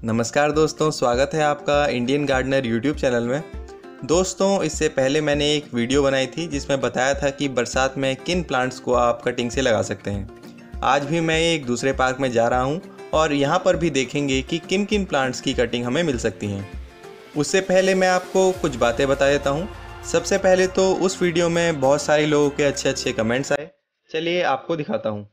नमस्कार दोस्तों, स्वागत है आपका इंडियन गार्डनर यूट्यूब चैनल में। दोस्तों, इससे पहले मैंने एक वीडियो बनाई थी जिसमें बताया था कि बरसात में किन प्लांट्स को आप कटिंग से लगा सकते हैं। आज भी मैं एक दूसरे पार्क में जा रहा हूं और यहां पर भी देखेंगे कि किन किन प्लांट्स की कटिंग हमें मिल सकती हैं। उससे पहले मैं आपको कुछ बातें बता देता हूँ। सबसे पहले तो उस वीडियो में बहुत सारे लोगों के अच्छे कमेंट्स आए। चलिए आपको दिखाता हूँ।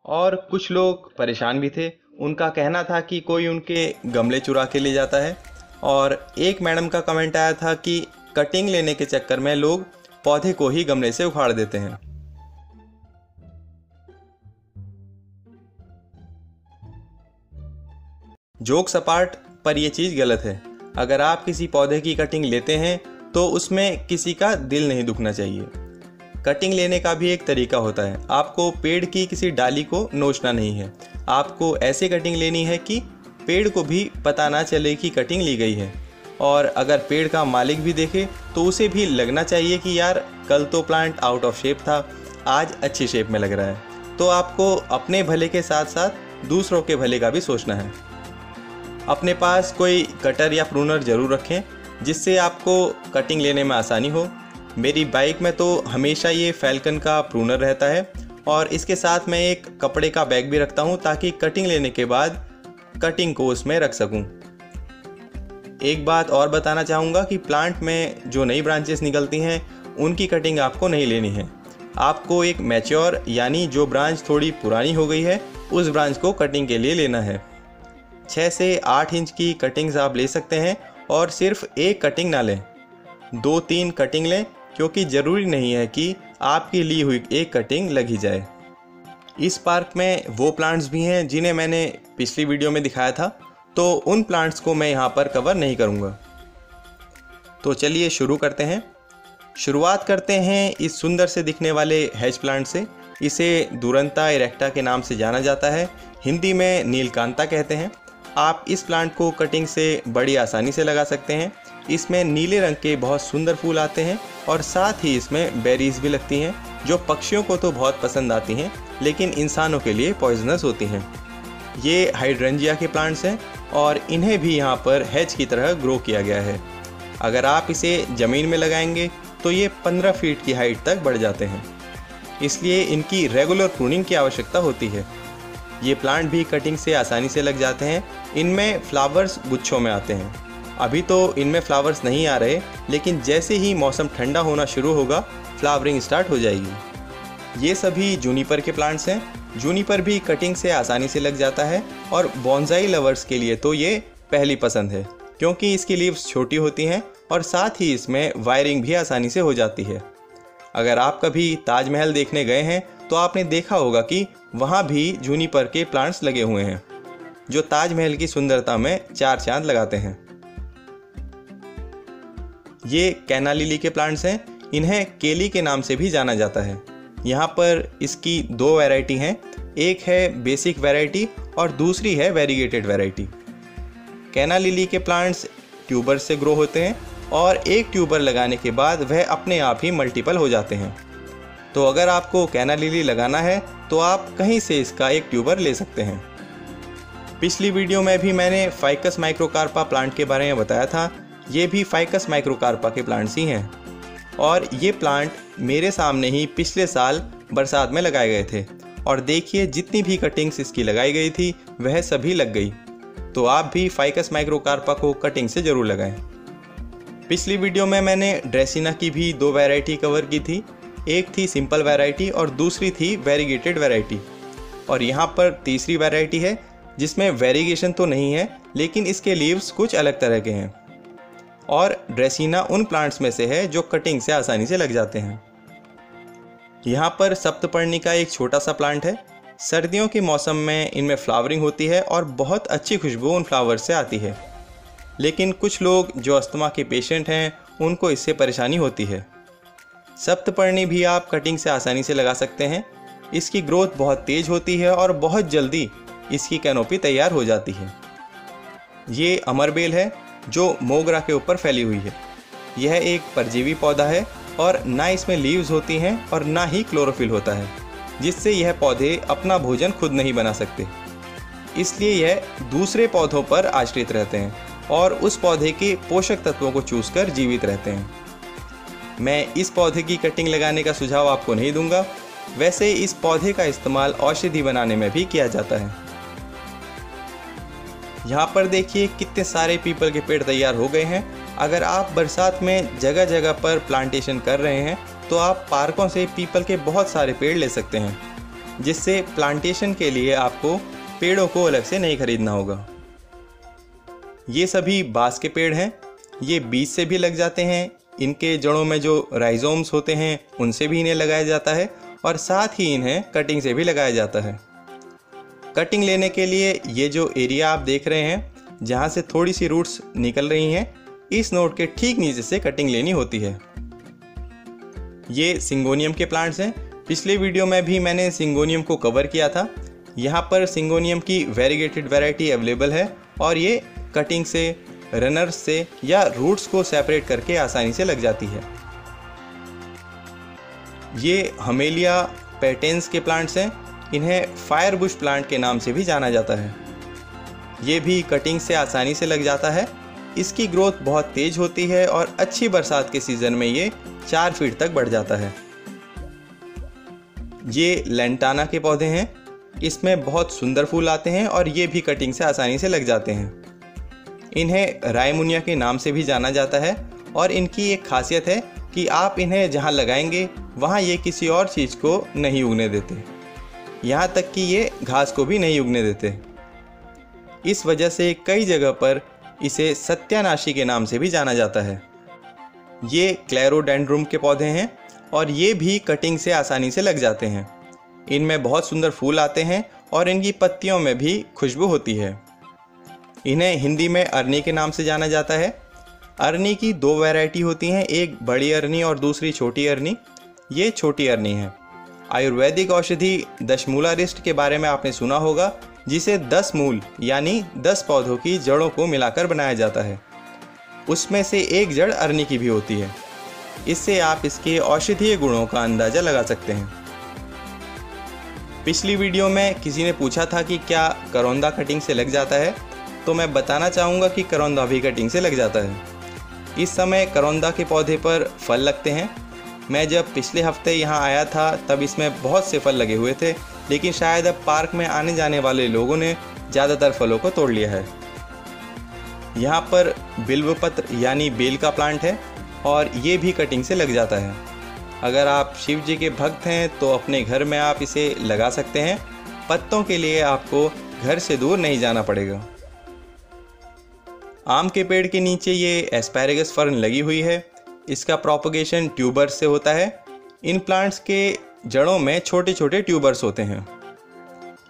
और कुछ लोग परेशान भी थे। उनका कहना था कि कोई उनके गमले चुरा के ले जाता है। और एक मैडम का कमेंट आया था कि कटिंग लेने के चक्कर में लोग पौधे को ही गमले से उखाड़ देते हैं। जोक्स अपार्ट, पर यह चीज़ गलत है। अगर आप किसी पौधे की कटिंग लेते हैं तो उसमें किसी का दिल नहीं दुखना चाहिए। कटिंग लेने का भी एक तरीका होता है। आपको पेड़ की किसी डाली को नोचना नहीं है। आपको ऐसे कटिंग लेनी है कि पेड़ को भी पता ना चले कि कटिंग ली गई है। और अगर पेड़ का मालिक भी देखे तो उसे भी लगना चाहिए कि यार, कल तो प्लांट आउट ऑफ शेप था, आज अच्छी शेप में लग रहा है। तो आपको अपने भले के साथ साथ दूसरों के भले का भी सोचना है। अपने पास कोई कटर या प्रूनर ज़रूर रखें जिससे आपको कटिंग लेने में आसानी हो। मेरी बाइक में तो हमेशा ये फैल्कन का प्रूनर रहता है और इसके साथ मैं एक कपड़े का बैग भी रखता हूँ ताकि कटिंग लेने के बाद कटिंग को उसमें रख सकूँ। एक बात और बताना चाहूँगा कि प्लांट में जो नई ब्रांचेस निकलती हैं उनकी कटिंग आपको नहीं लेनी है। आपको एक मैच्योर यानी जो ब्रांच थोड़ी पुरानी हो गई है उस ब्रांच को कटिंग के लिए लेना है। 6 से 8 इंच की कटिंग्स आप ले सकते हैं और सिर्फ एक कटिंग ना लें, 2-3 कटिंग लें, क्योंकि ज़रूरी नहीं है कि आपकी ली हुई एक कटिंग लगी जाए। इस पार्क में वो प्लांट्स भी हैं जिन्हें मैंने पिछली वीडियो में दिखाया था, तो उन प्लांट्स को मैं यहाँ पर कवर नहीं करूँगा। तो चलिए शुरू करते हैं। शुरुआत करते हैं इस सुंदर से दिखने वाले हेज प्लांट से। इसे दुरंता इरेक्टा के नाम से जाना जाता है, हिंदी में नीलकांता कहते हैं। आप इस प्लांट को कटिंग से बड़ी आसानी से लगा सकते हैं। इसमें नीले रंग के बहुत सुंदर फूल आते हैं और साथ ही इसमें बेरीज भी लगती हैं जो पक्षियों को तो बहुत पसंद आती हैं लेकिन इंसानों के लिए पॉइजनस होती हैं। ये हाइड्रेंजिया के प्लांट्स हैं और इन्हें भी यहाँ पर हेज की तरह ग्रो किया गया है। अगर आप इसे ज़मीन में लगाएंगे तो ये 15 फीट की हाइट तक बढ़ जाते हैं, इसलिए इनकी रेगुलर प्रूनिंग की आवश्यकता होती है। ये प्लांट भी कटिंग से आसानी से लग जाते हैं। इनमें फ्लावर्स गुच्छों में आते हैं। अभी तो इनमें फ्लावर्स नहीं आ रहे, लेकिन जैसे ही मौसम ठंडा होना शुरू होगा फ्लावरिंग स्टार्ट हो जाएगी। ये सभी जूनिपर के प्लांट्स हैं। जूनिपर भी कटिंग से आसानी से लग जाता है और बॉन्साई लवर्स के लिए तो ये पहली पसंद है, क्योंकि इसकी लीव्स छोटी होती हैं और साथ ही इसमें वायरिंग भी आसानी से हो जाती है। अगर आप कभी ताजमहल देखने गए हैं तो आपने देखा होगा कि वहाँ भी जूनिपर के प्लांट्स लगे हुए हैं जो ताजमहल की सुंदरता में 4 चांद लगाते हैं। ये कैना लिली के प्लांट्स हैं। इन्हें केली के नाम से भी जाना जाता है। यहाँ पर इसकी 2 वैरायटी हैं, एक है बेसिक वैरायटी और दूसरी है वेरीगेटेड वैरायटी। कैना लिली के प्लांट्स ट्यूबर से ग्रो होते हैं और एक ट्यूबर लगाने के बाद वह अपने आप ही मल्टीपल हो जाते हैं। तो अगर आपको कैना लिली लगाना है तो आप कहीं से इसका एक ट्यूबर ले सकते हैं। पिछली वीडियो में भी मैंने फाइकस माइक्रोकार्पा प्लांट के बारे में बताया था। ये भी फाइकस माइक्रोकार्पा के प्लांट्स ही हैं और ये प्लांट मेरे सामने ही पिछले साल बरसात में लगाए गए थे और देखिए जितनी भी कटिंग्स इसकी लगाई गई थी वह सभी लग गई। तो आप भी फाइकस माइक्रोकार्पा को कटिंग से ज़रूर लगाएं। पिछली वीडियो में मैंने ड्रेसिना की भी 2 वैरायटी कवर की थी। एक थी सिंपल वैरायटी और दूसरी थी वेरीगेटेड वैरायटी। और यहाँ पर तीसरी वैरायटी है जिसमें वेरिएशन तो नहीं है, लेकिन इसके लीव्स कुछ अलग तरह के हैं। और ड्रेसिना उन प्लांट्स में से है जो कटिंग से आसानी से लग जाते हैं। यहाँ पर सप्तपर्णी का एक छोटा सा प्लांट है। सर्दियों के मौसम में इनमें फ्लावरिंग होती है और बहुत अच्छी खुशबू उन फ्लावर से आती है, लेकिन कुछ लोग जो अस्थमा के पेशेंट हैं उनको इससे परेशानी होती है। सप्तपर्णी भी आप कटिंग से आसानी से लगा सकते हैं। इसकी ग्रोथ बहुत तेज़ होती है और बहुत जल्दी इसकी कैनोपी तैयार हो जाती है। ये अमरबेल है जो मोगरा के ऊपर फैली हुई है। यह एक परजीवी पौधा है और ना इसमें लीव्स होती हैं और ना ही क्लोरोफिल होता है, जिससे यह पौधे अपना भोजन खुद नहीं बना सकते। इसलिए यह दूसरे पौधों पर आश्रित रहते हैं और उस पौधे के पोषक तत्वों को चूस कर जीवित रहते हैं। मैं इस पौधे की कटिंग लगाने का सुझाव आपको नहीं दूंगा। वैसे इस पौधे का इस्तेमाल औषधि बनाने में भी किया जाता है। यहाँ पर देखिए कितने सारे पीपल के पेड़ तैयार हो गए हैं। अगर आप बरसात में जगह जगह पर प्लांटेशन कर रहे हैं तो आप पार्कों से पीपल के बहुत सारे पेड़ ले सकते हैं, जिससे प्लांटेशन के लिए आपको पेड़ों को अलग से नहीं खरीदना होगा। ये सभी बांस के पेड़ हैं। ये बीज से भी लग जाते हैं। इनके जड़ों में जो राइजोम्स होते हैं उनसे भी इन्हें लगाया जाता है और साथ ही इन्हें कटिंग से भी लगाया जाता है। कटिंग लेने के लिए ये जो एरिया आप देख रहे हैं जहाँ से थोड़ी सी रूट्स निकल रही हैं, इस नोड के ठीक नीचे से कटिंग लेनी होती है। ये सिंगोनियम के प्लांट्स हैं। पिछले वीडियो में भी मैंने सिंगोनियम को कवर किया था। यहाँ पर सिंगोनियम की वेरीगेटेड वैरायटी अवेलेबल है और ये कटिंग से, रनर्स से या रूट्स को सेपरेट करके आसानी से लग जाती है। ये हमेलिया पैटेंस के प्लांट्स हैं। इन्हें फायर बुश प्लांट के नाम से भी जाना जाता है। ये भी कटिंग से आसानी से लग जाता है। इसकी ग्रोथ बहुत तेज होती है और अच्छी बरसात के सीज़न में ये 4 फीट तक बढ़ जाता है। ये लेंटाना के पौधे हैं। इसमें बहुत सुंदर फूल आते हैं और ये भी कटिंग से आसानी से लग जाते हैं। इन्हें रायमुनिया के नाम से भी जाना जाता है और इनकी एक खासियत है कि आप इन्हें जहाँ लगाएंगे वहाँ ये किसी और चीज़ को नहीं उगने देते, यहाँ तक कि ये घास को भी नहीं उगने देते। इस वजह से कई जगह पर इसे सत्यानाशी के नाम से भी जाना जाता है। ये क्लेरोडेंड्रुम के पौधे हैं और ये भी कटिंग से आसानी से लग जाते हैं। इनमें बहुत सुंदर फूल आते हैं और इनकी पत्तियों में भी खुशबू होती है। इन्हें हिंदी में अरनी के नाम से जाना जाता है। अरनी की 2 वैरायटी होती हैं, एक बड़ी अरनी और दूसरी छोटी अरनी। ये छोटी अरनी है। आयुर्वेदिक औषधि दशमूलारिष्ट के बारे में आपने सुना होगा, जिसे 10 मूल यानी 10 पौधों की जड़ों को मिलाकर बनाया जाता है। उसमें से एक जड़ अरनी की भी होती है। इससे आप इसके औषधीय गुणों का अंदाज़ा लगा सकते हैं। पिछली वीडियो में किसी ने पूछा था कि क्या करौंदा कटिंग से लग जाता है, तो मैं बताना चाहूँगा कि करौंदा भी कटिंग से लग जाता है। इस समय करौंदा के पौधे पर फल लगते हैं। मैं जब पिछले हफ्ते यहाँ आया था तब इसमें बहुत से फल लगे हुए थे, लेकिन शायद अब पार्क में आने जाने वाले लोगों ने ज़्यादातर फलों को तोड़ लिया है। यहाँ पर बिल्वपत्र यानी बेल का प्लांट है और ये भी कटिंग से लग जाता है। अगर आप शिव जी के भक्त हैं तो अपने घर में आप इसे लगा सकते हैं। पत्तों के लिए आपको घर से दूर नहीं जाना पड़ेगा। आम के पेड़ के नीचे ये एस्पैरेगस फर्न लगी हुई है। इसका प्रोपगेशन ट्यूबर्स से होता है। इन प्लांट्स के जड़ों में छोटे छोटे ट्यूबर्स होते हैं।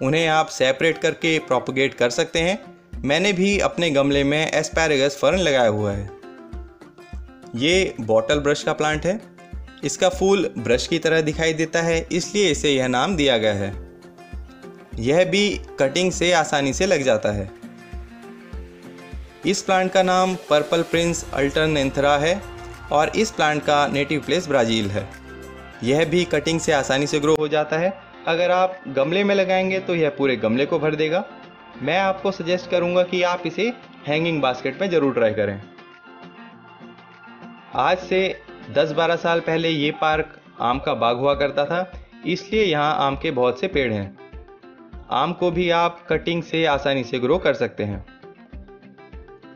उन्हें आप सेपरेट करके प्रोपगेट कर सकते हैं। मैंने भी अपने गमले में एस्पैरेगस फर्न लगाया हुआ है। ये बॉटल ब्रश का प्लांट है। इसका फूल ब्रश की तरह दिखाई देता है, इसलिए इसे यह नाम दिया गया है। यह भी कटिंग से आसानी से लग जाता है। इस प्लांट का नाम पर्पल प्रिंस अल्टरनेंथरा है और इस प्लांट का नेटिव प्लेस ब्राज़ील है। यह भी कटिंग से आसानी से ग्रो हो जाता है। अगर आप गमले में लगाएंगे तो यह पूरे गमले को भर देगा। मैं आपको सजेस्ट करूंगा कि आप इसे हैंगिंग बास्केट में ज़रूर ट्राई करें। आज से 10-12 साल पहले ये पार्क आम का बाग हुआ करता था, इसलिए यहाँ आम के बहुत से पेड़ हैं। आम को भी आप कटिंग से आसानी से ग्रो कर सकते हैं।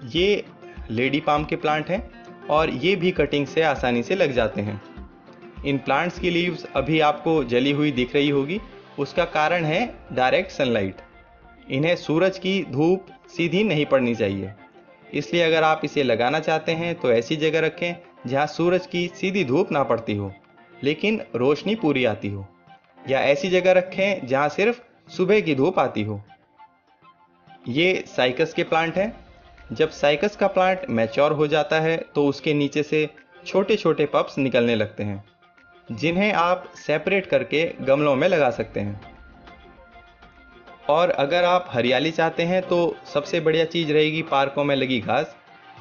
ये लेडी पाम के प्लांट हैं और ये भी कटिंग से आसानी से लग जाते हैं। इन प्लांट्स की लीव्स अभी आपको जली हुई दिख रही होगी। उसका कारण है डायरेक्ट सनलाइट। इन्हें सूरज की धूप सीधी नहीं पड़नी चाहिए। इसलिए अगर आप इसे लगाना चाहते हैं तो ऐसी जगह रखें जहां सूरज की सीधी धूप ना पड़ती हो लेकिन रोशनी पूरी आती हो, या ऐसी जगह रखें जहां सिर्फ सुबह की धूप आती हो। ये साइकस के प्लांट हैं। जब साइकस का प्लांट मैच्योर हो जाता है तो उसके नीचे से छोटे छोटे पप्स निकलने लगते हैं, जिन्हें आप सेपरेट करके गमलों में लगा सकते हैं। और अगर आप हरियाली चाहते हैं तो सबसे बढ़िया चीज़ रहेगी पार्कों में लगी घास।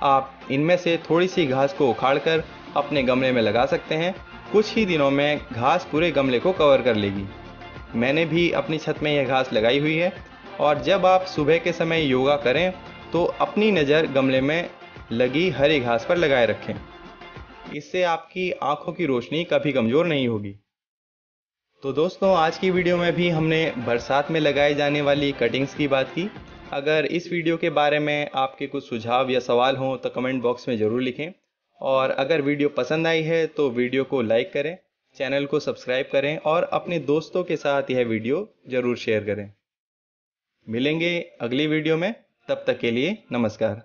आप इनमें से थोड़ी सी घास को उखाड़कर अपने गमले में लगा सकते हैं। कुछ ही दिनों में घास पूरे गमले को कवर कर लेगी। मैंने भी अपनी छत में यह घास लगाई हुई है। और जब आप सुबह के समय योगा करें तो अपनी नज़र गमले में लगी हरी घास पर लगाए रखें। इससे आपकी आंखों की रोशनी कभी कमज़ोर नहीं होगी। तो दोस्तों, आज की वीडियो में भी हमने बरसात में लगाए जाने वाली कटिंग्स की बात की। अगर इस वीडियो के बारे में आपके कुछ सुझाव या सवाल हों तो कमेंट बॉक्स में ज़रूर लिखें। और अगर वीडियो पसंद आई है तो वीडियो को लाइक करें, चैनल को सब्सक्राइब करें और अपने दोस्तों के साथ यह वीडियो ज़रूर शेयर करें। मिलेंगे अगली वीडियो में, तब तक के लिए नमस्कार।